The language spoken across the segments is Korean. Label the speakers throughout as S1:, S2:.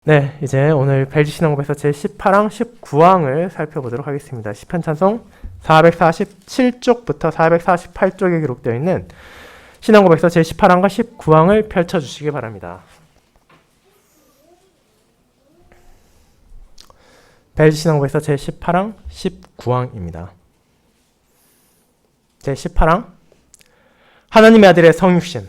S1: 네, 이제 오늘 벨지신앙고백서 제18항, 19항을 살펴보도록 하겠습니다. 시편 찬송 447쪽부터 448쪽에 기록되어 있는 신앙고백서 제18항과 19항을 펼쳐주시기 바랍니다. 벨지신앙고백서 제18항, 19항입니다. 제18항, 하나님의 아들의 성육신.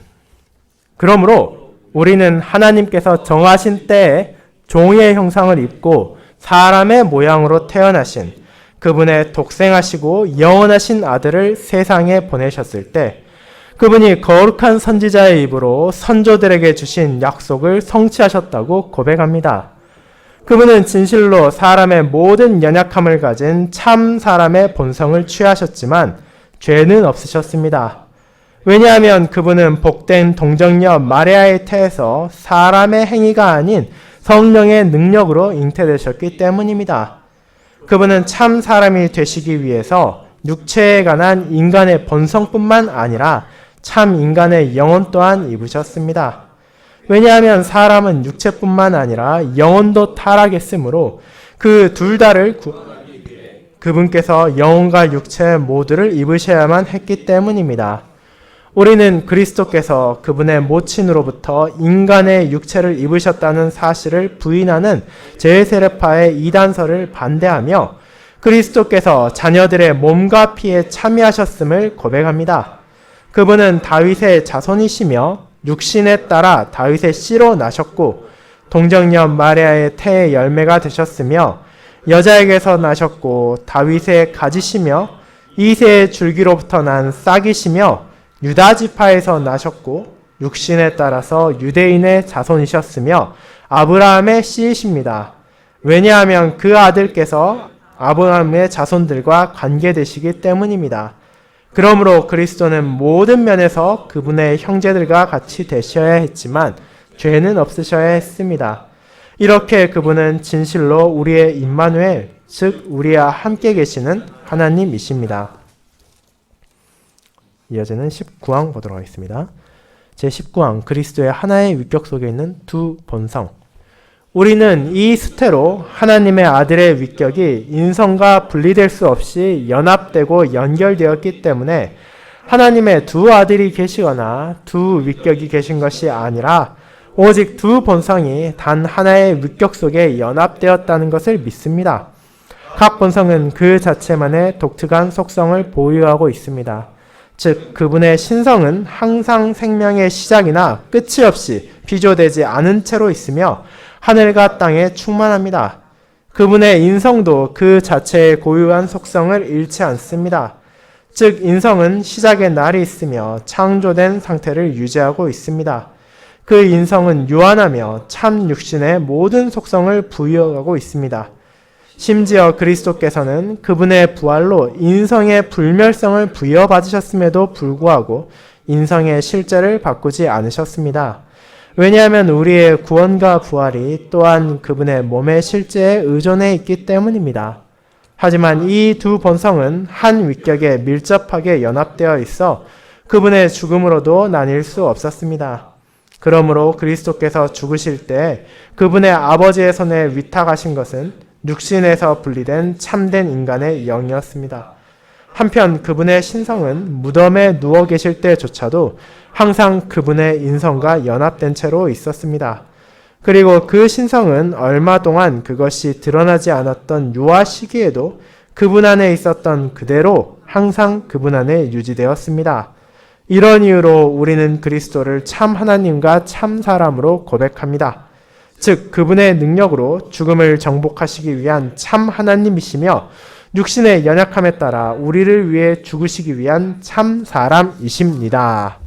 S1: 그러므로 우리는 하나님께서 정하신 때에 종의 형상을 입고 사람의 모양으로 태어나신 그분의 독생하시고 영원하신 아들을 세상에 보내셨을 때 그분이 거룩한 선지자의 입으로 선조들에게 주신 약속을 성취하셨다고 고백합니다. 그분은 진실로 사람의 모든 연약함을 가진 참 사람의 본성을 취하셨지만 죄는 없으셨습니다. 왜냐하면 그분은 복된 동정녀 마리아의 태에서 사람의 행위가 아닌 성령의 능력으로 잉태되셨기 때문입니다. 그분은 참 사람이 되시기 위해서 육체에 관한 인간의 본성뿐만 아니라 참 인간의 영혼 또한 입으셨습니다. 왜냐하면 사람은 육체뿐만 아니라 영혼도 타락했으므로 그 둘 다를 그분께서 영혼과 육체 모두를 입으셔야만 했기 때문입니다. 우리는 그리스도께서 그분의 모친으로부터 인간의 육체를 입으셨다는 사실을 부인하는 제세례파의 이단설을 반대하며 그리스도께서 자녀들의 몸과 피에 참여하셨음을 고백합니다. 그분은 다윗의 자손이시며 육신에 따라 다윗의 씨로 나셨고 동정녀 마리아의 태의 열매가 되셨으며 여자에게서 나셨고 다윗의 가지시며 이새의 줄기로부터 난 싹이시며 유다 지파에서 나셨고 육신에 따라서 유대인의 자손이셨으며 아브라함의 씨이십니다. 왜냐하면 그 아들께서 아브라함의 자손들과 관계되시기 때문입니다. 그러므로 그리스도는 모든 면에서 그분의 형제들과 같이 되셔야 했지만 죄는 없으셔야 했습니다. 이렇게 그분은 진실로 우리의 임마누엘, 즉 우리와 함께 계시는 하나님이십니다. 이어지는 19항 보도록 하겠습니다. 제19항, 그리스도의 하나의 위격 속에 있는 두 본성. 우리는 이 수태로 하나님의 아들의 위격이 인성과 분리될 수 없이 연합되고 연결되었기 때문에 하나님의 두 아들이 계시거나 두 위격이 계신 것이 아니라 오직 두 본성이 단 하나의 위격 속에 연합되었다는 것을 믿습니다. 각 본성은 그 자체만의 독특한 속성을 보유하고 있습니다. 즉 그분의 신성은 항상 생명의 시작이나 끝이 없이 비조되지 않은 채로 있으며 하늘과 땅에 충만합니다. 그분의 인성도 그 자체의 고유한 속성을 잃지 않습니다. 즉 인성은 시작의 날이 있으며 창조된 상태를 유지하고 있습니다. 그 인성은 유한하며 참 육신의 모든 속성을 부여하고 있습니다. 심지어 그리스도께서는 그분의 부활로 인성의 불멸성을 부여받으셨음에도 불구하고 인성의 실제를 바꾸지 않으셨습니다. 왜냐하면 우리의 구원과 부활이 또한 그분의 몸의 실제에 의존해 있기 때문입니다. 하지만 이 두 본성은 한 위격에 밀접하게 연합되어 있어 그분의 죽음으로도 나뉠 수 없었습니다. 그러므로 그리스도께서 죽으실 때 그분의 아버지의 손에 위탁하신 것은 육신에서 분리된 참된 인간의 영이었습니다. 한편 그분의 신성은 무덤에 누워 계실 때조차도 항상 그분의 인성과 연합된 채로 있었습니다. 그리고 그 신성은 얼마 동안 그것이 드러나지 않았던 유아 시기에도 그분 안에 있었던 그대로 항상 그분 안에 유지되었습니다. 이런 이유로 우리는 그리스도를 참 하나님과 참 사람으로 고백합니다. 즉 그분의 능력으로 죽음을 정복하시기 위한 참 하나님이시며 육신의 연약함에 따라 우리를 위해 죽으시기 위한 참 사람이십니다.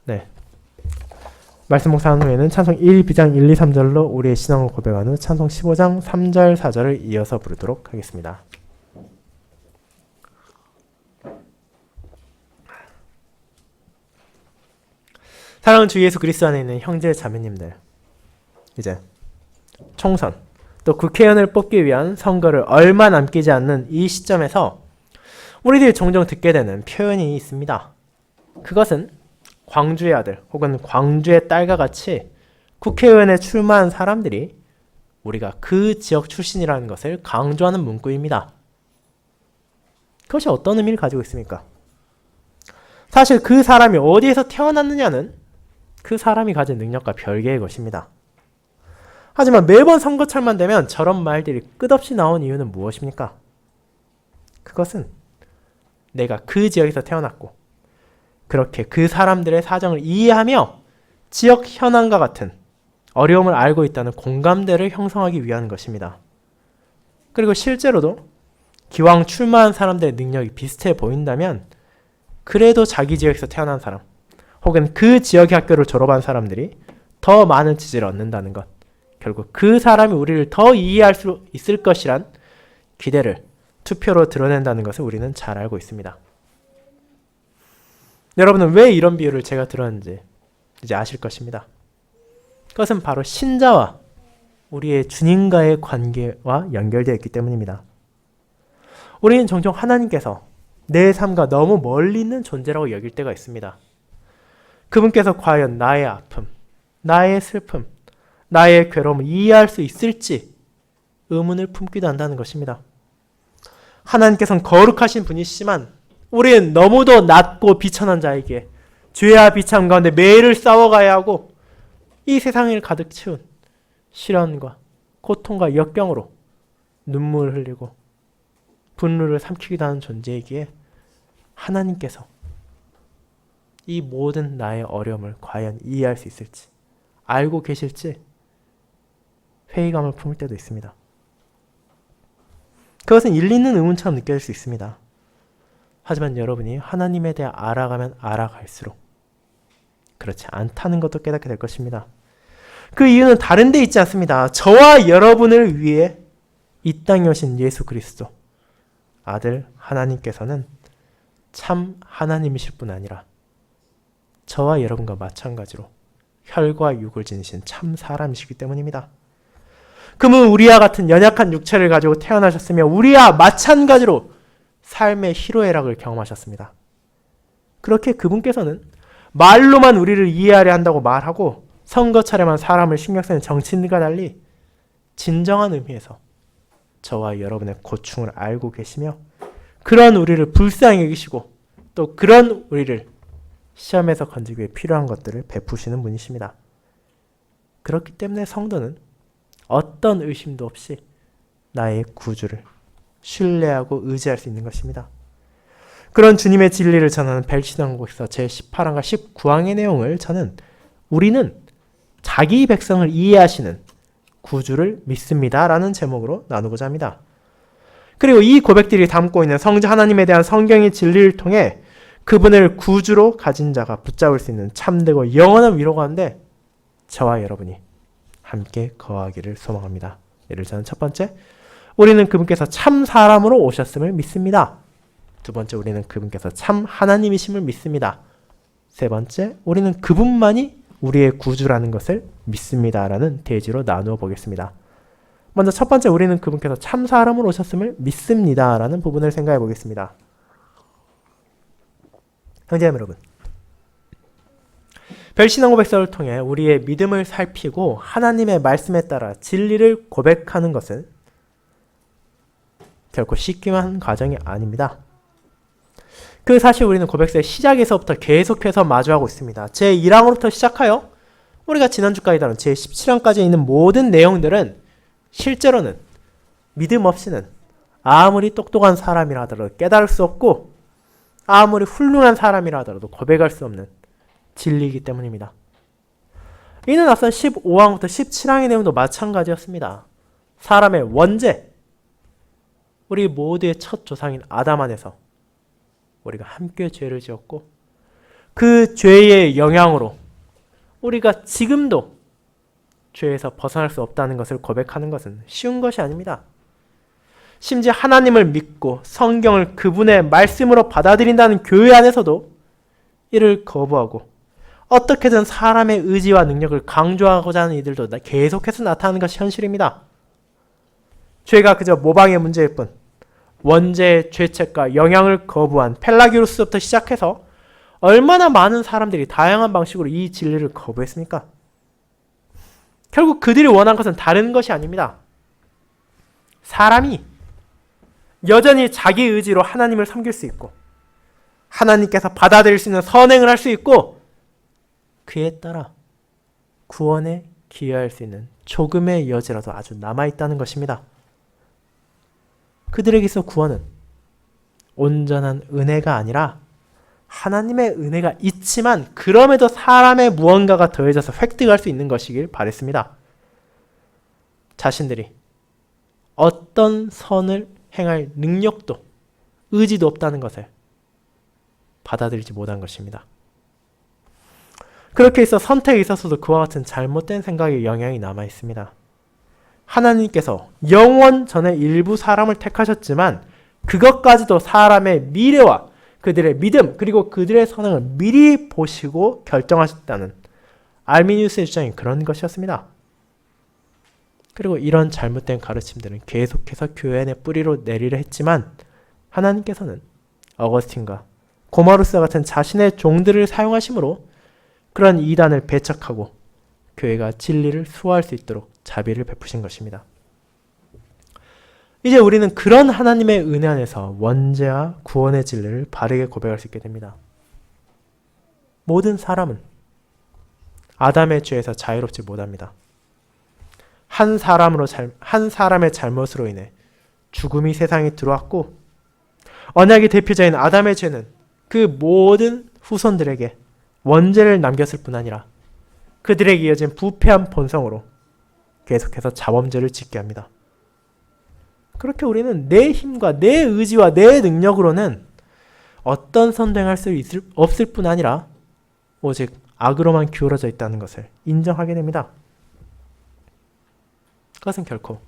S1: 네. 말씀 묵상한 후에는 찬송 1, 2장 1, 2, 3절로 우리의 신앙을 고백한 후 찬송 15장 3절, 4절을 이어서 부르도록 하겠습니다. 사랑하는 주 예수 그리스도 안에 있는 형제 자매님들, 이제 총선 또 국회의원을 뽑기 위한 선거를 얼마 남기지 않는 이 시점에서 우리들이 종종 듣게 되는 표현이 있습니다. 그것은 광주의 아들 혹은 광주의 딸과 같이 국회의원에 출마한 사람들이 우리가 그 지역 출신이라는 것을 강조하는 문구입니다. 그것이 어떤 의미를 가지고 있습니까? 사실 그 사람이 어디에서 태어났느냐는 그 사람이 가진 능력과 별개의 것입니다. 하지만 매번 선거철만 되면 저런 말들이 끝없이 나온 이유는 무엇입니까? 그것은 내가 그 지역에서 태어났고 그렇게 그 사람들의 사정을 이해하며 지역 현안과 같은 어려움을 알고 있다는 공감대를 형성하기 위한 것입니다. 그리고 실제로도 기왕 출마한 사람들의 능력이 비슷해 보인다면 그래도 자기 지역에서 태어난 사람 혹은 그 지역의 학교를 졸업한 사람들이 더 많은 지지를 얻는다는 것, 결국 그 사람이 우리를 더 이해할 수 있을 것이란 기대를 투표로 드러낸다는 것을 우리는 잘 알고 있습니다. 여러분은 왜 이런 비유를 제가 들었는지 이제 아실 것입니다. 그것은 바로 신자와 우리의 주님과의 관계와 연결되어 있기 때문입니다. 우리는 종종 하나님께서 내 삶과 너무 멀리 있는 존재라고 여길 때가 있습니다. 그분께서 과연 나의 아픔, 나의 슬픔, 나의 괴로움을 이해할 수 있을지 의문을 품기도 한다는 것입니다. 하나님께서는 거룩하신 분이시지만 우리는 너무도 낮고 비천한 자에게 죄와 비참 가운데 매일 싸워가야 하고 이 세상을 가득 채운 시련과 고통과 역경으로 눈물을 흘리고 분노를 삼키기도 하는 존재이기에 하나님께서 이 모든 나의 어려움을 과연 이해할 수 있을지, 알고 계실지 회의감을 품을 때도 있습니다. 그것은 일리 있는 의문처럼 느껴질 수 있습니다. 하지만 여러분이 하나님에 대해 알아가면 알아갈수록 그렇지 않다는 것도 깨닫게 될 것입니다. 그 이유는 다른 데 있지 않습니다. 저와 여러분을 위해 이 땅에 오신 예수 그리스도 아들 하나님께서는 참 하나님이실 뿐 아니라 저와 여러분과 마찬가지로 혈과 육을 지니신 참 사람이시기 때문입니다. 그분은 우리와 같은 연약한 육체를 가지고 태어나셨으며 우리와 마찬가지로 삶의 희로애락을 경험하셨습니다. 그렇게 그분께서는 말로만 우리를 이해하려 한다고 말하고 선거철에만 사람을 신경 쓰는 정치인들과 달리 진정한 의미에서 저와 여러분의 고충을 알고 계시며 그런 우리를 불쌍히 여기시고 또 그런 우리를 시험에서 건지기 위해 필요한 것들을 베푸시는 분이십니다. 그렇기 때문에 성도는 어떤 의심도 없이 나의 구주를 신뢰하고 의지할 수 있는 것입니다. 그런 주님의 진리를 전하는 벨시당국에서 제18항과 19항의 내용을 저는 우리는 자기 백성을 이해하시는 구주를 믿습니다 라는 제목으로 나누고자 합니다. 그리고 이 고백들이 담고 있는 성자 하나님에 대한 성경의 진리를 통해 그분을 구주로 가진 자가 붙잡을 수 있는 참되고 영원한 위로 가운데 저와 여러분이 함께 거하기를 소망합니다. 예를 들자면 첫 번째, 우리는 그분께서 참 사람으로 오셨음을 믿습니다. 두 번째, 우리는 그분께서 참 하나님이심을 믿습니다. 세 번째, 우리는 그분만이 우리의 구주라는 것을 믿습니다 라는 대지로 나누어 보겠습니다. 먼저 첫 번째, 우리는 그분께서 참 사람으로 오셨음을 믿습니다 라는 부분을 생각해 보겠습니다. 형제자매 여러분, 별신앙 백서를 통해 우리의 믿음을 살피고 하나님의 말씀에 따라 진리를 고백하는 것은 결코 쉽기만 한 과정이 아닙니다. 그 사실 우리는 고백서의 시작에서부터 계속해서 마주하고 있습니다. 제1항으로부터 시작하여 우리가 지난주까지 다룬 제17항까지 있는 모든 내용들은 실제로는 믿음 없이는 아무리 똑똑한 사람이라 하더라도 깨달을 수 없고 아무리 훌륭한 사람이라 하더라도 고백할 수 없는 진리이기 때문입니다. 이는 앞선 15항부터 17항의 내용도 마찬가지였습니다. 사람의 원죄, 우리 모두의 첫 조상인 아담 안에서 우리가 함께 죄를 지었고 그 죄의 영향으로 우리가 지금도 죄에서 벗어날 수 없다는 것을 고백하는 것은 쉬운 것이 아닙니다. 심지어 하나님을 믿고 성경을 그분의 말씀으로 받아들인다는 교회 안에서도 이를 거부하고 어떻게든 사람의 의지와 능력을 강조하고자 하는 이들도 계속해서 나타나는 것이 현실입니다. 죄가 그저 모방의 문제일 뿐 원죄의 죄책과 영향을 거부한 펠라기우스부터 시작해서 얼마나 많은 사람들이 다양한 방식으로 이 진리를 거부했습니까? 결국 그들이 원한 것은 다른 것이 아닙니다. 사람이 여전히 자기 의지로 하나님을 섬길 수 있고 하나님께서 받아들일 수 있는 선행을 할 수 있고 그에 따라 구원에 기여할 수 있는 조금의 여지라도 아주 남아있다는 것입니다. 그들에게 있어 구원은 온전한 은혜가 아니라 하나님의 은혜가 있지만 그럼에도 사람의 무언가가 더해져서 획득할 수 있는 것이길 바랬습니다. 자신들이 어떤 선을 행할 능력도 의지도 없다는 것을 받아들이지 못한 것입니다. 그렇게 해서 선택에 있어서도 그와 같은 잘못된 생각의 영향이 남아 있습니다. 하나님께서 영원 전에 일부 사람을 택하셨지만 그것까지도 사람의 미래와 그들의 믿음 그리고 그들의 선행을 미리 보시고 결정하셨다는 알미니우스의 주장이 그런 것이었습니다. 그리고 이런 잘못된 가르침들은 계속해서 교회 안의 뿌리로 내리려 했지만 하나님께서는 어거스틴과 고마루스 같은 자신의 종들을 사용하심으로 그런 이단을 배척하고 교회가 진리를 수호할 수 있도록 자비를 베푸신 것입니다. 이제 우리는 그런 하나님의 은혜 안에서 원죄와 구원의 진리를 바르게 고백할 수 있게 됩니다. 모든 사람은 아담의 죄에서 자유롭지 못합니다. 한 사람의 잘못으로 인해 죽음이 세상에 들어왔고 언약의 대표자인 아담의 죄는 그 모든 후손들에게 원죄를 남겼을 뿐 아니라 그들에게 이어진 부패한 본성으로 계속해서 자범죄를 짓게 합니다. 그렇게 우리는 내 힘과 내 의지와 내 능력으로는 어떤 선행할 수 없을 뿐 아니라 오직 악으로만 기울어져 있다는 것을 인정하게 됩니다. 그것은 결코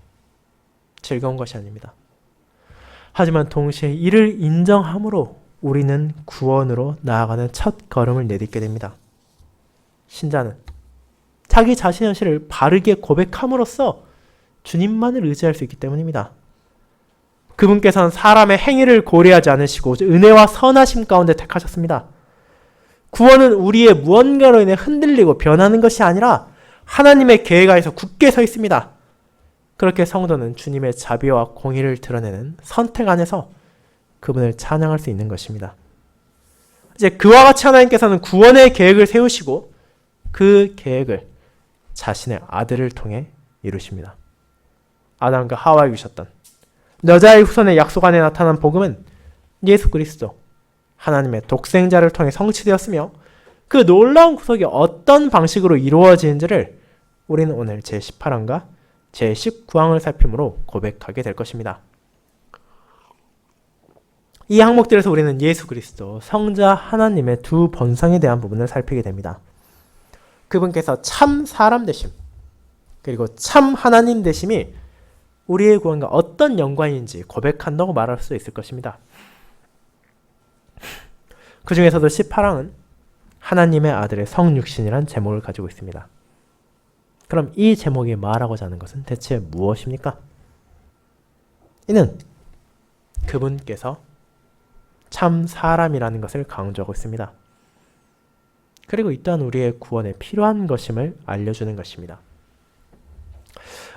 S1: 즐거운 것이 아닙니다. 하지만 동시에 이를 인정함으로 우리는 구원으로 나아가는 첫 걸음을 내딛게 됩니다. 신자는 자기 자신의 현실을 바르게 고백함으로써 주님만을 의지할 수 있기 때문입니다. 그분께서는 사람의 행위를 고려하지 않으시고 은혜와 선하심 가운데 택하셨습니다. 구원은 우리의 무언가로 인해 흔들리고 변하는 것이 아니라 하나님의 계획 안에서 굳게 서 있습니다. 그렇게 성도는 주님의 자비와 공의를 드러내는 선택 안에서 그분을 찬양할 수 있는 것입니다. 이제 그와 같이 하나님께서는 구원의 계획을 세우시고 그 계획을 자신의 아들을 통해 이루십니다. 아담과 하와에 주셨던 여자의 후손의 약속 안에 나타난 복음은 예수 그리스도 하나님의 독생자를 통해 성취되었으며 그 놀라운 구속이 어떤 방식으로 이루어지는지를 우리는 오늘 제18항과 제19항을 살핌으로 고백하게 될 것입니다. 이 항목들에서 우리는 예수 그리스도 성자 하나님의 두 본성에 대한 부분을 살피게 됩니다. 그분께서 참 사람 되심 그리고 참 하나님 되심이 우리의 구원과 어떤 연관인지 고백한다고 말할 수 있을 것입니다. 그 중에서도 18항은 하나님의 아들의 성육신이란 제목을 가지고 있습니다. 그럼 이 제목이 말하고자 하는 것은 대체 무엇입니까? 이는 그분께서 참 사람이라는 것을 강조하고 있습니다. 그리고 이 또한 우리의 구원에 필요한 것임을 알려주는 것입니다.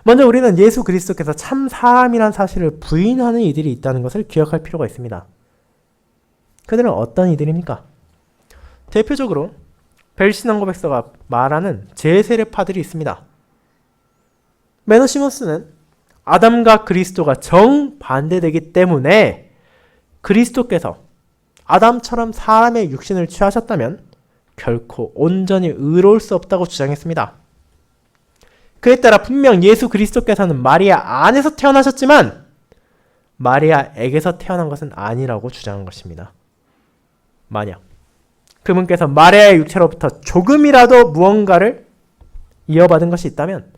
S1: 먼저 우리는 예수 그리스도께서 참 사람이란 사실을 부인하는 이들이 있다는 것을 기억할 필요가 있습니다. 그들은 어떤 이들입니까? 대표적으로 벨신왕 고백서가 말하는 제세례파들이 있습니다. 메노시모스는 아담과 그리스도가 정반대되기 때문에 그리스도께서 아담처럼 사람의 육신을 취하셨다면 결코 온전히 의로울 수 없다고 주장했습니다. 그에 따라 분명 예수 그리스도께서는 마리아 안에서 태어나셨지만 마리아에게서 태어난 것은 아니라고 주장한 것입니다. 만약 그분께서 마리아의 육체로부터 조금이라도 무언가를 이어받은 것이 있다면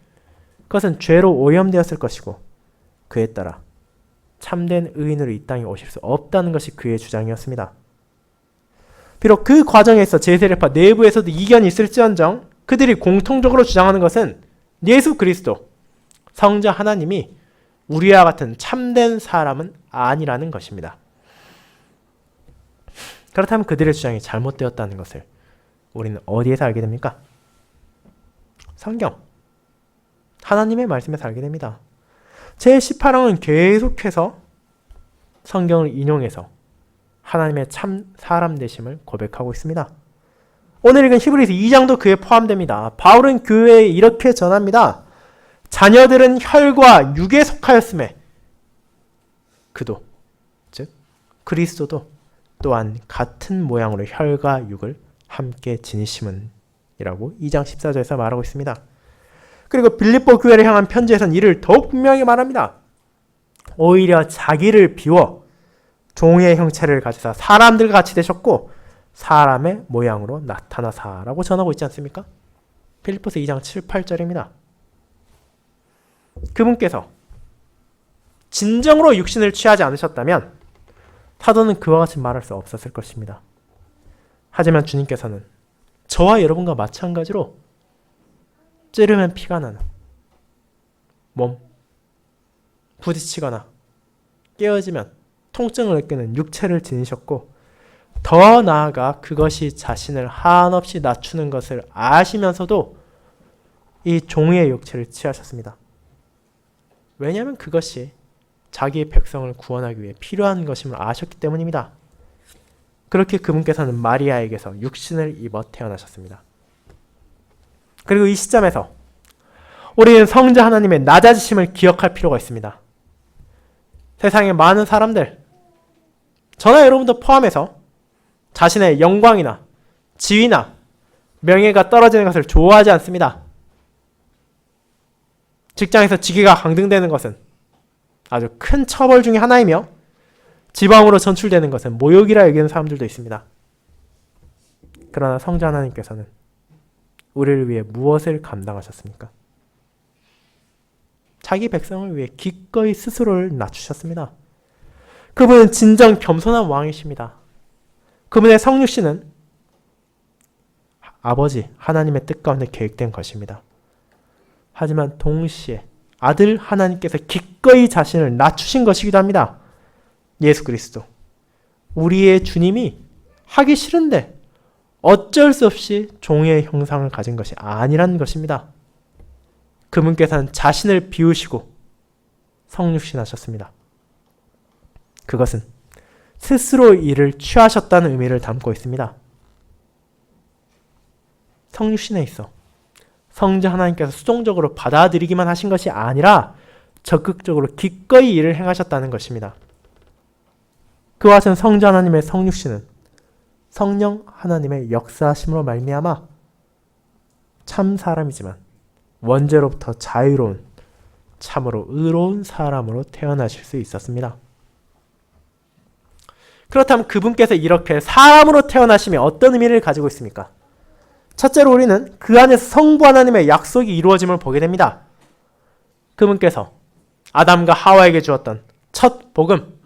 S1: 그것은 죄로 오염되었을 것이고 그에 따라 참된 의인으로 이 땅에 오실 수 없다는 것이 그의 주장이었습니다. 비록 그 과정에서 제세례파 내부에서도 이견이 있을지언정 그들이 공통적으로 주장하는 것은 예수 그리스도, 성자 하나님이 우리와 같은 참된 사람은 아니라는 것입니다. 그렇다면 그들의 주장이 잘못되었다는 것을 우리는 어디에서 알게 됩니까? 성경, 하나님의 말씀에서 알게 됩니다. 제18항은 계속해서 성경을 인용해서 하나님의 참 사람 되심을 고백하고 있습니다. 오늘 읽은 히브리서 2장도 그에 포함됩니다. 바울은 교회에 이렇게 전합니다. 자녀들은 혈과 육에 속하였음에 그도, 즉 그리스도도 또한 같은 모양으로 혈과 육을 함께 지니심은 이라고 2장 14절에서 말하고 있습니다. 그리고 빌립보 교회를 향한 편지에서는 이를 더욱 분명히 말합니다. 오히려 자기를 비워 종의 형체를 가지사 사람들과 같이 되셨고 사람의 모양으로 나타나사라고 전하고 있지 않습니까? 빌립보서 2장 7, 8절입니다. 그분께서 진정으로 육신을 취하지 않으셨다면 사도는 그와 같이 말할 수 없었을 것입니다. 하지만 주님께서는 저와 여러분과 마찬가지로 찌르면 피가 나는 몸, 부딪히거나 깨어지면 통증을 느끼는 육체를 지니셨고 더 나아가 그것이 자신을 한없이 낮추는 것을 아시면서도 이 종의 육체를 취하셨습니다. 왜냐하면 그것이 자기의 백성을 구원하기 위해 필요한 것임을 아셨기 때문입니다. 그렇게 그분께서는 마리아에게서 육신을 입어 태어나셨습니다. 그리고 이 시점에서 우리는 성자 하나님의 낮아지심을 기억할 필요가 있습니다. 세상의 많은 사람들, 저나 여러분도 포함해서 자신의 영광이나 지위나 명예가 떨어지는 것을 좋아하지 않습니다. 직장에서 직위가 강등되는 것은 아주 큰 처벌 중에 하나이며 지방으로 전출되는 것은 모욕이라 여기는 사람들도 있습니다. 그러나 성자 하나님께서는 우리를 위해 무엇을 감당하셨습니까? 자기 백성을 위해 기꺼이 스스로를 낮추셨습니다. 그분은 진정 겸손한 왕이십니다. 그분의 성육신은 아버지 하나님의 뜻 가운데 계획된 것입니다. 하지만 동시에 아들 하나님께서 기꺼이 자신을 낮추신 것이기도 합니다. 예수 그리스도, 우리의 주님이 하기 싫은데 어쩔 수 없이 종의 형상을 가진 것이 아니라는 것입니다. 그분께서는 자신을 비우시고 성육신하셨습니다. 그것은 스스로 이를 취하셨다는 의미를 담고 있습니다. 성육신에 있어 성자 하나님께서 수동적으로 받아들이기만 하신 것이 아니라 적극적으로 기꺼이 일을 행하셨다는 것입니다. 그와 같은 성자 하나님의 성육신은 성령 하나님의 역사하심으로 말미암아 참 사람이지만 원죄로부터 자유로운 참으로 의로운 사람으로 태어나실 수 있었습니다. 그렇다면 그분께서 이렇게 사람으로 태어나심이 어떤 의미를 가지고 있습니까? 첫째로 우리는 그 안에서 성부 하나님의 약속이 이루어짐을 보게 됩니다. 그분께서 아담과 하와에게 주었던 첫 복음,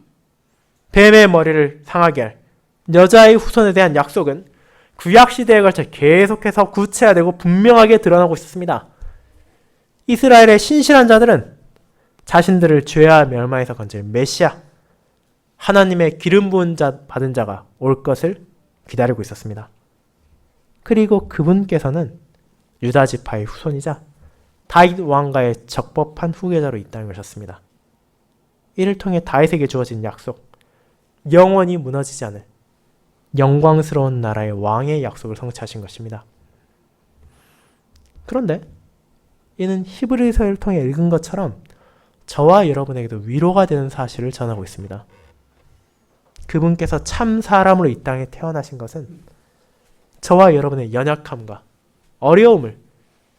S1: 뱀의 머리를 상하게 할 여자의 후손에 대한 약속은 구약시대에 걸쳐 계속해서 구체화되고 분명하게 드러나고 있었습니다. 이스라엘의 신실한 자들은 자신들을 죄와 멸망에서 건질 메시아, 하나님의 기름 부은 자 받은 자가 올 것을 기다리고 있었습니다. 그리고 그분께서는 유다 지파의 후손이자 다윗 왕가의 적법한 후계자로 이 땅에 오셨습니다. 이를 통해 다윗에게 주어진 약속, 영원히 무너지지 않을 영광스러운 나라의 왕의 약속을 성취하신 것입니다. 그런데 이는 히브리서를 통해 읽은 것처럼 저와 여러분에게도 위로가 되는 사실을 전하고 있습니다. 그분께서 참 사람으로 이 땅에 태어나신 것은 저와 여러분의 연약함과 어려움을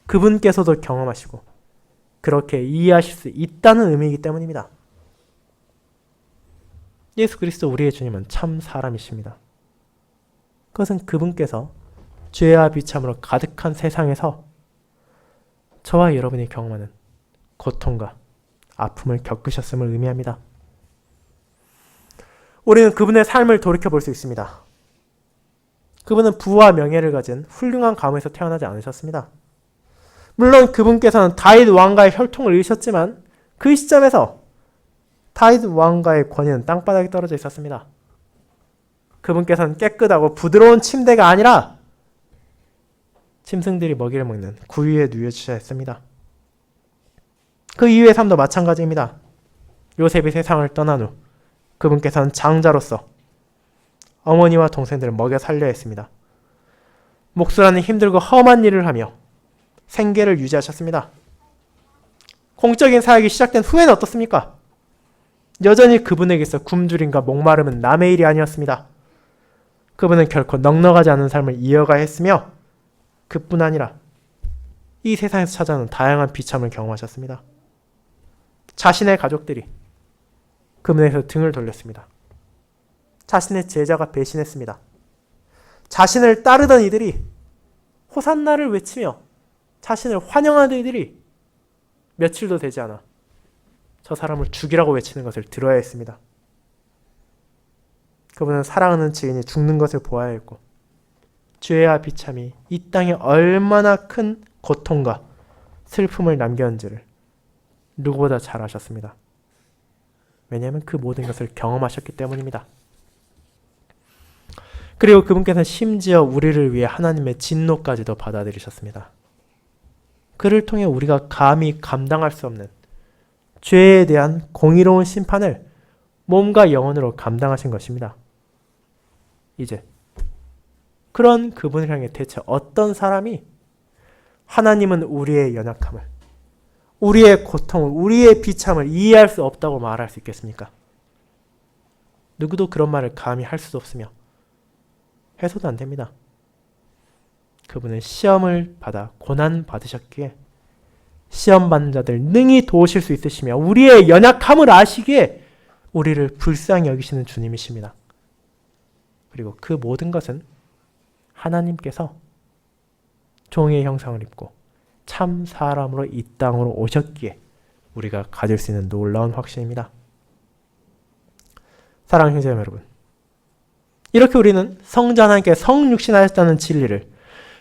S1: 그분께서도 경험하시고 그렇게 이해하실 수 있다는 의미이기 때문입니다. 예수 그리스도 우리의 주님은 참 사람이십니다. 그것은 그분께서 죄와 비참으로 가득한 세상에서 저와 여러분이 경험하는 고통과 아픔을 겪으셨음을 의미합니다. 우리는 그분의 삶을 돌이켜볼 수 있습니다. 그분은 부와 명예를 가진 훌륭한 가문에서 태어나지 않으셨습니다. 물론 그분께서는 다윗 왕가의 혈통을 잃으셨지만 그 시점에서 다윗 왕가의 권위는 땅바닥에 떨어져 있었습니다. 그분께서는 깨끗하고 부드러운 침대가 아니라 짐승들이 먹이를 먹는 구유에 누워주셔야 했습니다. 그 이후의 삶도 마찬가지입니다. 요셉이 세상을 떠난 후 그분께서는 장자로서 어머니와 동생들을 먹여 살려야 했습니다. 목수라는 힘들고 험한 일을 하며 생계를 유지하셨습니다. 공적인 사역이 시작된 후에는 어떻습니까? 여전히 그분에게서 굶주림과 목마름은 남의 일이 아니었습니다. 그분은 결코 넉넉하지 않은 삶을 이어가야 했으며 그뿐 아니라 이 세상에서 찾아오는 다양한 비참을 경험하셨습니다. 자신의 가족들이 그분에게서 등을 돌렸습니다. 자신의 제자가 배신했습니다. 자신을 따르던 이들이 호산나를 외치며 자신을 환영하던 이들이 며칠도 되지 않아 저 사람을 죽이라고 외치는 것을 들어야 했습니다. 그분은 사랑하는 지인이 죽는 것을 보아야 했고 죄와 비참이 이 땅에 얼마나 큰 고통과 슬픔을 남겼는지를 누구보다 잘 아셨습니다. 왜냐하면 그 모든 것을 경험하셨기 때문입니다. 그리고 그분께서는 심지어 우리를 위해 하나님의 진노까지도 받아들이셨습니다. 그를 통해 우리가 감히 감당할 수 없는 죄에 대한 공의로운 심판을 몸과 영혼으로 감당하신 것입니다. 이제 그런 그분을 향해 대체 어떤 사람이 하나님은 우리의 연약함을, 우리의 고통을, 우리의 비참을 이해할 수 없다고 말할 수 있겠습니까? 누구도 그런 말을 감히 할 수도 없으며 해서도 안 됩니다. 그분은 시험을 받아 고난 받으셨기에 시험 받는 자들 능히 도우실 수 있으시며 우리의 연약함을 아시기에 우리를 불쌍히 여기시는 주님이십니다. 그리고 그 모든 것은 하나님께서 종의 형상을 입고 참 사람으로 이 땅으로 오셨기에 우리가 가질 수 있는 놀라운 확신입니다. 사랑하는 형제자매 여러분, 이렇게 우리는 성자 하나님께 성육신하셨다는 진리를,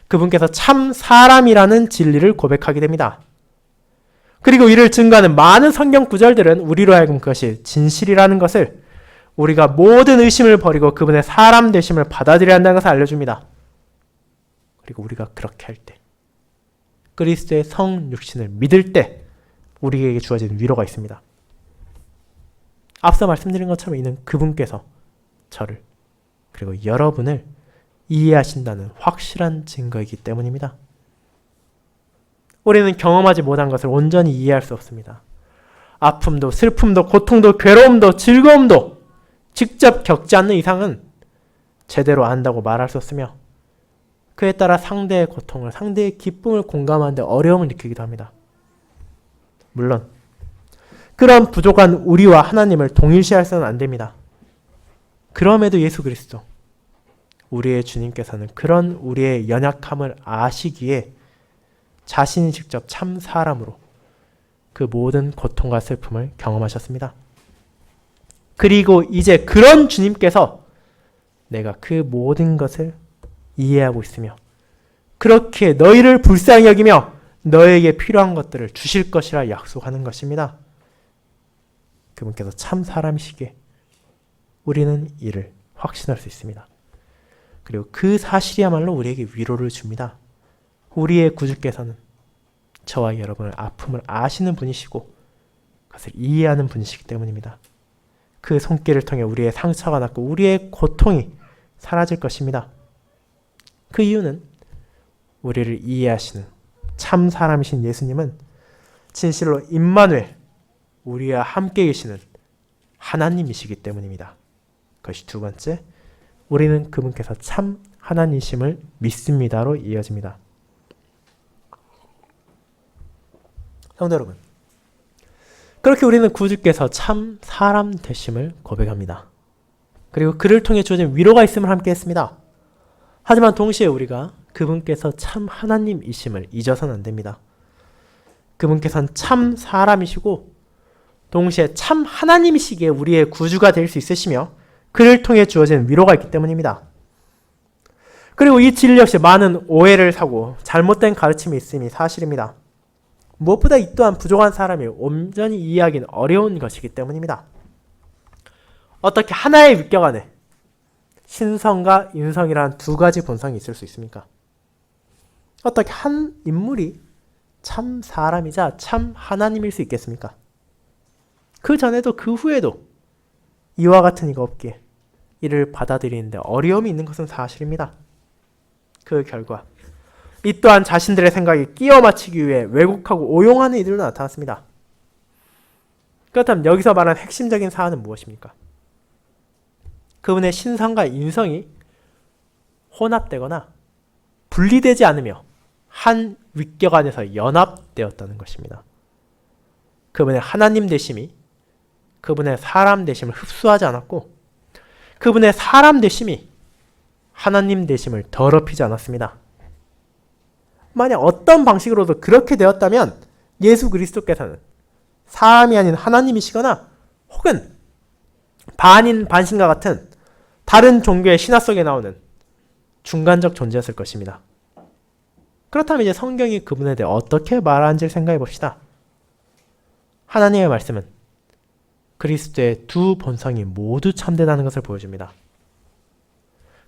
S1: 그분께서 참 사람이라는 진리를 고백하게 됩니다. 그리고 이를 증거하는 많은 성경 구절들은 우리로 하여금 그것이 진실이라는 것을, 우리가 모든 의심을 버리고 그분의 사람 되심을 받아들여야 한다는 것을 알려줍니다. 그리고 우리가 그렇게 할 때, 그리스도의 성육신을 믿을 때 우리에게 주어진 위로가 있습니다. 앞서 말씀드린 것처럼 이는 그분께서 저를 그리고 여러분을 이해하신다는 확실한 증거이기 때문입니다. 우리는 경험하지 못한 것을 온전히 이해할 수 없습니다. 아픔도 슬픔도 고통도 괴로움도 즐거움도 직접 겪지 않는 이상은 제대로 안다고 말할 수 없으며 그에 따라 상대의 고통을, 상대의 기쁨을 공감하는데 어려움을 느끼기도 합니다. 물론 그런 부족한 우리와 하나님을 동일시할 수는 안 됩니다. 그럼에도 예수 그리스도, 우리의 주님께서는 그런 우리의 연약함을 아시기에 자신이 직접 참 사람으로 그 모든 고통과 슬픔을 경험하셨습니다. 그리고 이제 그런 주님께서 내가 그 모든 것을 이해하고 있으며 그렇게 너희를 불쌍히 여기며 너에게 필요한 것들을 주실 것이라 약속하는 것입니다. 그분께서 참 사람이시기에 우리는 이를 확신할 수 있습니다. 그리고 그 사실이야말로 우리에게 위로를 줍니다. 우리의 구주께서는 저와 여러분의 아픔을 아시는 분이시고 그것을 이해하는 분이시기 때문입니다. 그 손길을 통해 우리의 상처가 낫고 우리의 고통이 사라질 것입니다. 그 이유는 우리를 이해하시는 참 사람이신 예수님은 진실로 임마누엘, 우리와 함께 계시는 하나님이시기 때문입니다. 그것이 두 번째, 우리는 그분께서 참 하나님이심을 믿습니다로 이어집니다. 성도 여러분, 그렇게 우리는 구주께서 참 사람 되심을 고백합니다. 그리고 그를 통해 주어진 위로가 있음을 함께 했습니다. 하지만 동시에 우리가 그분께서 참 하나님이심을 잊어서는 안 됩니다. 그분께서는 참 사람이시고 동시에 참 하나님이시기에 우리의 구주가 될 수 있으시며 그를 통해 주어진 위로가 있기 때문입니다. 그리고 이 진리 역시 많은 오해를 사고 잘못된 가르침이 있음이 사실입니다. 무엇보다 이 또한 부족한 사람이 온전히 이해하기는 어려운 것이기 때문입니다. 어떻게 하나의 위격 안에 신성과 인성이라는 두 가지 본성이 있을 수 있습니까? 어떻게 한 인물이 참 사람이자 참 하나님일 수 있겠습니까? 그 전에도 그 후에도 이와 같은 이가 없기에 이를 받아들이는데 어려움이 있는 것은 사실입니다. 그 결과 이 또한 자신들의 생각에 끼워 맞추기 위해 왜곡하고 오용하는 이들로 나타났습니다. 그렇다면 여기서 말하는 핵심적인 사안은 무엇입니까? 그분의 신성과 인성이 혼합되거나 분리되지 않으며 한 위격 안에서 연합되었다는 것입니다. 그분의 하나님 되심이 그분의 사람 되심을 흡수하지 않았고 그분의 사람 되심이 하나님 되심을 더럽히지 않았습니다. 만약 어떤 방식으로도 그렇게 되었다면 예수 그리스도께서는 사람이 아닌 하나님이시거나 혹은 반인 반신과 같은 다른 종교의 신화 속에 나오는 중간적 존재였을 것입니다. 그렇다면 이제 성경이 그분에 대해 어떻게 말하는지를 생각해 봅시다. 하나님의 말씀은 그리스도의 두 본성이 모두 참되다는 것을 보여줍니다.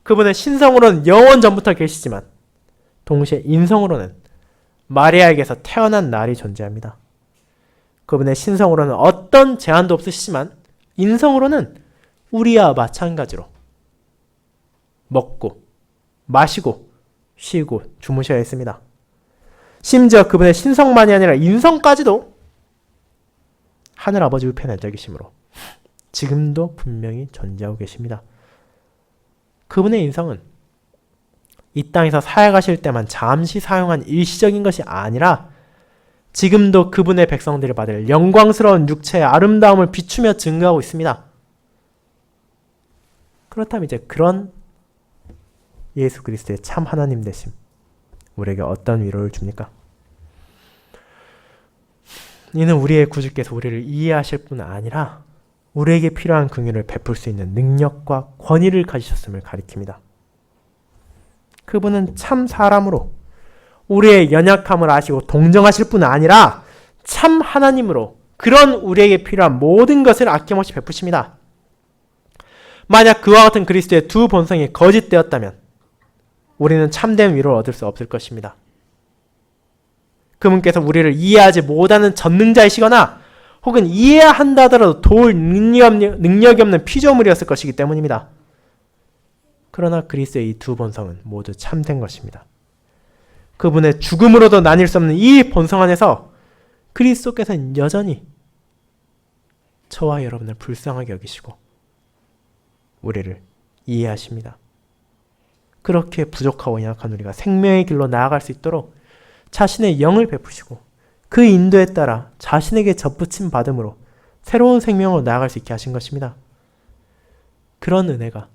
S1: 그분은 신성으로는 영원 전부터 계시지만 동시에 인성으로는 마리아에게서 태어난 날이 존재합니다. 그분의 신성으로는 어떤 제한도 없으시지만 인성으로는 우리와 마찬가지로 먹고 마시고 쉬고 주무셔야 했습니다. 심지어 그분의 신성만이 아니라 인성까지도 하늘아버지 우편에 여기심으로 지금도 분명히 존재하고 계십니다. 그분의 인성은 이 땅에서 사역하실 때만 잠시 사용한 일시적인 것이 아니라 지금도 그분의 백성들이 받을 영광스러운 육체의 아름다움을 비추며 증거하고 있습니다. 그렇다면 이제 그런 예수 그리스도의 참 하나님 되심 우리에게 어떤 위로를 줍니까? 이는 우리의 구주께서 우리를 이해하실 뿐 아니라 우리에게 필요한 긍휼을 베풀 수 있는 능력과 권위를 가지셨음을 가리킵니다. 그분은 참 사람으로 우리의 연약함을 아시고 동정하실 뿐 아니라 참 하나님으로 그런 우리에게 필요한 모든 것을 아낌없이 베푸십니다. 만약 그와 같은 그리스도의 두 본성이 거짓되었다면 우리는 참된 위로를 얻을 수 없을 것입니다. 그분께서 우리를 이해하지 못하는 전능자이시거나 혹은 이해해야 한다 하더라도 도울 능력이 없는 피조물이었을 것이기 때문입니다. 그러나 그리스도의 이 두 본성은 모두 참된 것입니다. 그분의 죽음으로도 나뉠 수 없는 이 본성 안에서 그리스도께서는 여전히 저와 여러분을 불쌍하게 여기시고 우리를 이해하십니다. 그렇게 부족하고 연약한 우리가 생명의 길로 나아갈 수 있도록 자신의 영을 베푸시고 그 인도에 따라 자신에게 접붙임 받음으로 새로운 생명으로 나아갈 수 있게 하신 것입니다. 그런 은혜가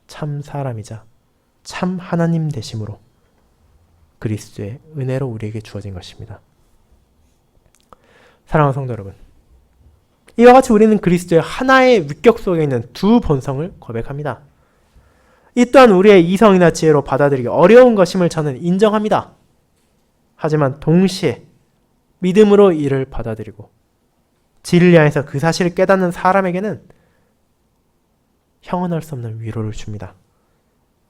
S1: 참 사람이자 참 하나님 되심으로 그리스도의 은혜로 우리에게 주어진 것입니다. 사랑하는 성도 여러분, 이와 같이 우리는 그리스도의 하나의 위격 속에 있는 두 본성을 고백합니다. 이 또한 우리의 이성이나 지혜로 받아들이기 어려운 것임을 저는 인정합니다. 하지만 동시에 믿음으로 이를 받아들이고 진리 안에서 그 사실을 깨닫는 사람에게는 형언할 수 없는 위로를 줍니다.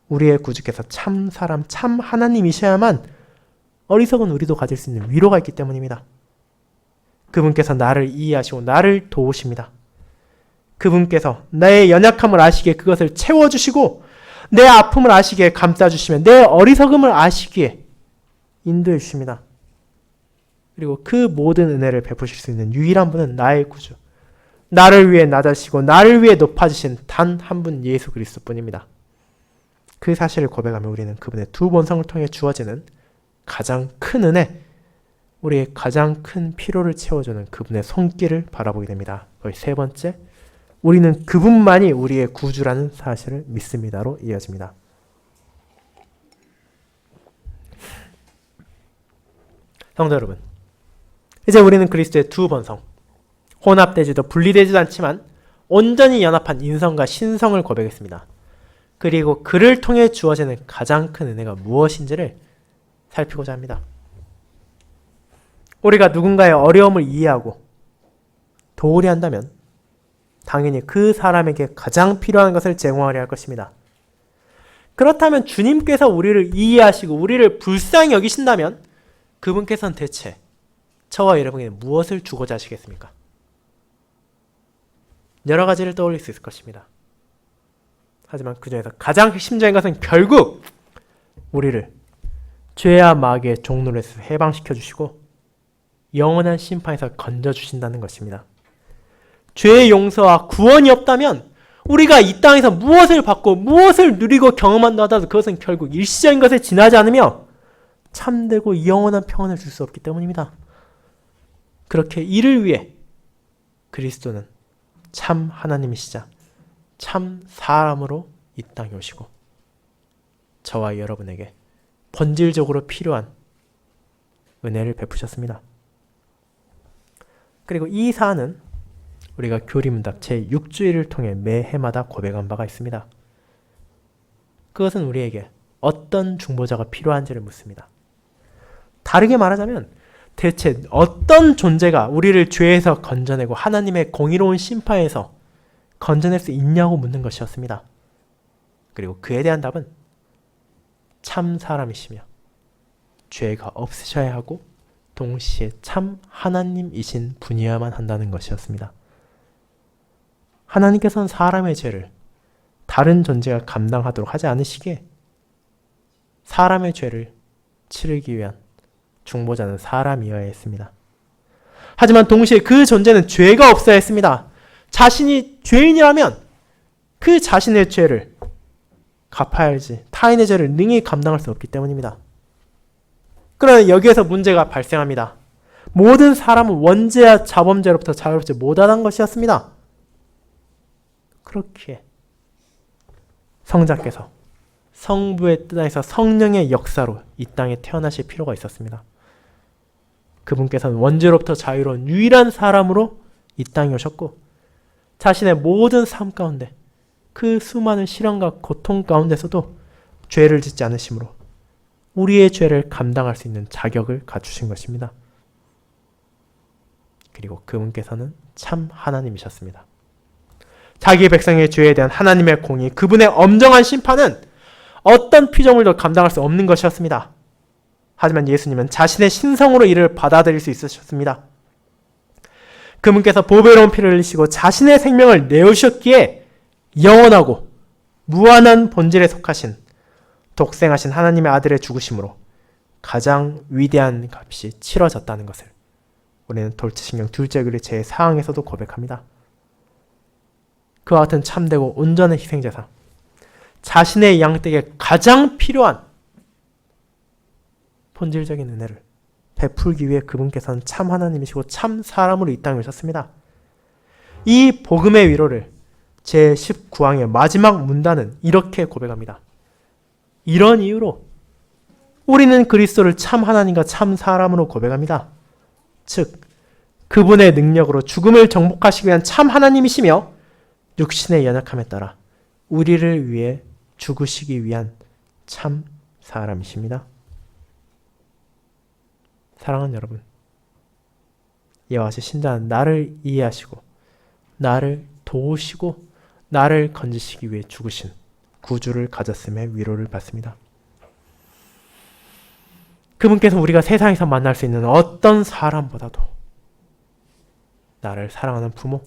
S1: 우리의 구주께서 참 사람, 참 하나님이셔야만 어리석은 우리도 가질 수 있는 위로가 있기 때문입니다. 그분께서 나를 이해하시고 나를 도우십니다. 그분께서 나의 연약함을 아시기에 그것을 채워주시고 내 아픔을 아시기에 감싸주시며 내 어리석음을 아시기에 인도해 주십니다. 그리고 그 모든 은혜를 베푸실 수 있는 유일한 분은 나의 구주, 나를 위해 낮아지시고 나를 위해 높아지신 단 한 분 예수 그리스도뿐입니다. 그 사실을 고백하며 우리는 그분의 두 본성을 통해 주어지는 가장 큰 은혜, 우리의 가장 큰 피로를 채워주는 그분의 손길을 바라보게 됩니다. 거의 세 번째, 우리는 그분만이 우리의 구주라는 사실을 믿습니다로 이어집니다. 성도 여러분, 이제 우리는 그리스도의 두 본성, 혼합되지도 분리되지도 않지만 온전히 연합한 인성과 신성을 고백했습니다. 그리고 그를 통해 주어지는 가장 큰 은혜가 무엇인지를 살피고자 합니다. 우리가 누군가의 어려움을 이해하고 도우려 한다면 당연히 그 사람에게 가장 필요한 것을 제공하려 할 것입니다. 그렇다면 주님께서 우리를 이해하시고 우리를 불쌍히 여기신다면 그분께서는 대체 저와 여러분에게 무엇을 주고자 하시겠습니까? 여러 가지를 떠올릴 수 있을 것입니다. 하지만 그 중에서 가장 핵심적인 것은 결국 우리를 죄와 마귀의 종노릇에서 해방시켜 주시고 영원한 심판에서 건져주신다는 것입니다. 죄의 용서와 구원이 없다면 우리가 이 땅에서 무엇을 받고 무엇을 누리고 경험한다 하더라도 그것은 결국 일시적인 것에 지나지 않으며 참되고 영원한 평안을 줄 수 없기 때문입니다. 그렇게 이를 위해 그리스도는 참 하나님이시자 참 사람으로 이 땅에 오시고 저와 여러분에게 본질적으로 필요한 은혜를 베푸셨습니다. 그리고 이 사안은 우리가 교리문답 제6주일을 통해 매 해마다 고백한 바가 있습니다. 그것은 우리에게 어떤 중보자가 필요한지를 묻습니다. 다르게 말하자면 대체 어떤 존재가 우리를 죄에서 건져내고 하나님의 공의로운 심판에서 건져낼 수 있냐고 묻는 것이었습니다. 그리고 그에 대한 답은 참 사람이시며 죄가 없으셔야 하고 동시에 참 하나님이신 분이어야만 한다는 것이었습니다. 하나님께서는 사람의 죄를 다른 존재가 감당하도록 하지 않으시기에 사람의 죄를 치르기 위한 중보자는 사람이어야 했습니다. 하지만 동시에 그 존재는 죄가 없어야 했습니다. 자신이 죄인이라면 그 자신의 죄를 갚아야 할지 타인의 죄를 능히 감당할 수 없기 때문입니다. 그러나 여기에서 문제가 발생합니다. 모든 사람은 원죄와 자범죄로부터 자유롭지 못하는 것이었습니다. 그렇기에 성자께서 성부의 뜻 안에서 성령의 역사로 이 땅에 태어나실 필요가 있었습니다. 그분께서는 원죄로부터 자유로운 유일한 사람으로 이 땅에 오셨고 자신의 모든 삶 가운데 그 수많은 시련과 고통 가운데서도 죄를 짓지 않으심으로 우리의 죄를 감당할 수 있는 자격을 갖추신 것입니다. 그리고 그분께서는 참 하나님이셨습니다. 자기 백성의 죄에 대한 하나님의 공의, 그분의 엄정한 심판은 어떤 피조물도 감당할 수 없는 것이었습니다. 하지만 예수님은 자신의 신성으로 이를 받아들일 수 있으셨습니다. 그분께서 보배로운 피를 흘리시고 자신의 생명을 내어주셨기에 영원하고 무한한 본질에 속하신 독생하신 하나님의 아들의 죽으심으로 가장 위대한 값이 치러졌다는 것을 우리는 돌체신경 둘째 교리 제4항에서도 고백합니다. 그와 같은 참되고 온전한 희생제사, 자신의 양떼에게 가장 필요한 본질적인 은혜를 베풀기 위해 그분께서는 참 하나님이시고 참 사람으로 이 땅에 오셨습니다. 이 복음의 위로를 제19항의 마지막 문단은 이렇게 고백합니다. 이런 이유로 우리는 그리스도를 참 하나님과 참 사람으로 고백합니다. 즉, 그분의 능력으로 죽음을 정복하시기 위한 참 하나님이시며 육신의 연약함에 따라 우리를 위해 죽으시기 위한 참 사람이십니다. 사랑하는 여러분, 이와 같이 신자는 나를 이해하시고 나를 도우시고 나를 건지시기 위해 죽으신 구주를 가졌음에 위로를 받습니다. 그분께서 우리가 세상에서 만날 수 있는 어떤 사람보다도 나를 사랑하는 부모,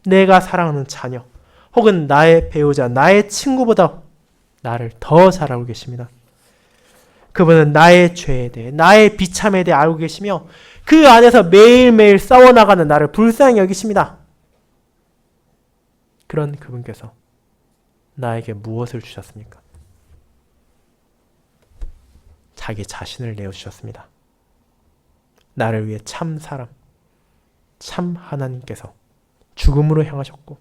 S1: 내가 사랑하는 자녀, 혹은 나의 배우자, 나의 친구보다 나를 더 잘 알고 계십니다. 그분은 나의 죄에 대해, 나의 비참에 대해 알고 계시며 그 안에서 매일매일 싸워나가는 나를 불쌍히 여기십니다. 그런 그분께서 나에게 무엇을 주셨습니까? 자기 자신을 내어주셨습니다. 나를 위해 참 사람, 참 하나님께서 죽음으로 향하셨고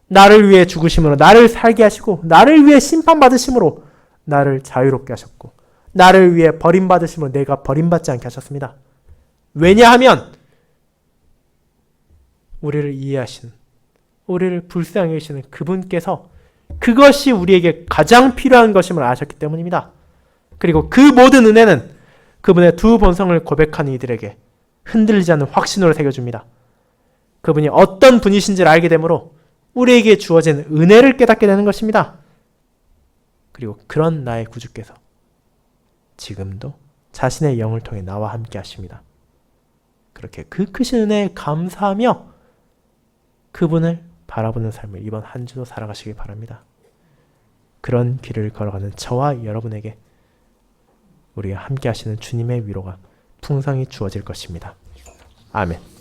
S1: 나를 위해 죽으심으로 나를 살게 하시고 나를 위해 심판받으심으로 나를 자유롭게 하셨고 나를 위해 버림받으심으로 내가 버림받지 않게 하셨습니다. 왜냐하면 우리를 이해하시는, 우리를 불쌍히 여기시는 그분께서 그것이 우리에게 가장 필요한 것임을 아셨기 때문입니다. 그리고 그 모든 은혜는 그분의 두 본성을 고백하는 이들에게 흔들리지 않는 확신으로 새겨줍니다. 그분이 어떤 분이신지를 알게 되므로 우리에게 주어진 은혜를 깨닫게 되는 것입니다. 그리고 그런 나의 구주께서 지금도 자신의 영을 통해 나와 함께 하십니다. 그렇게 그 크신 은혜에 감사하며 그분을 바라보는 삶을 이번 한 주도 살아가시기 바랍니다. 그런 길을 걸어가는 저와 여러분에게 우리가 함께 하시는 주님의 위로가 풍성히 주어질 것입니다. 아멘.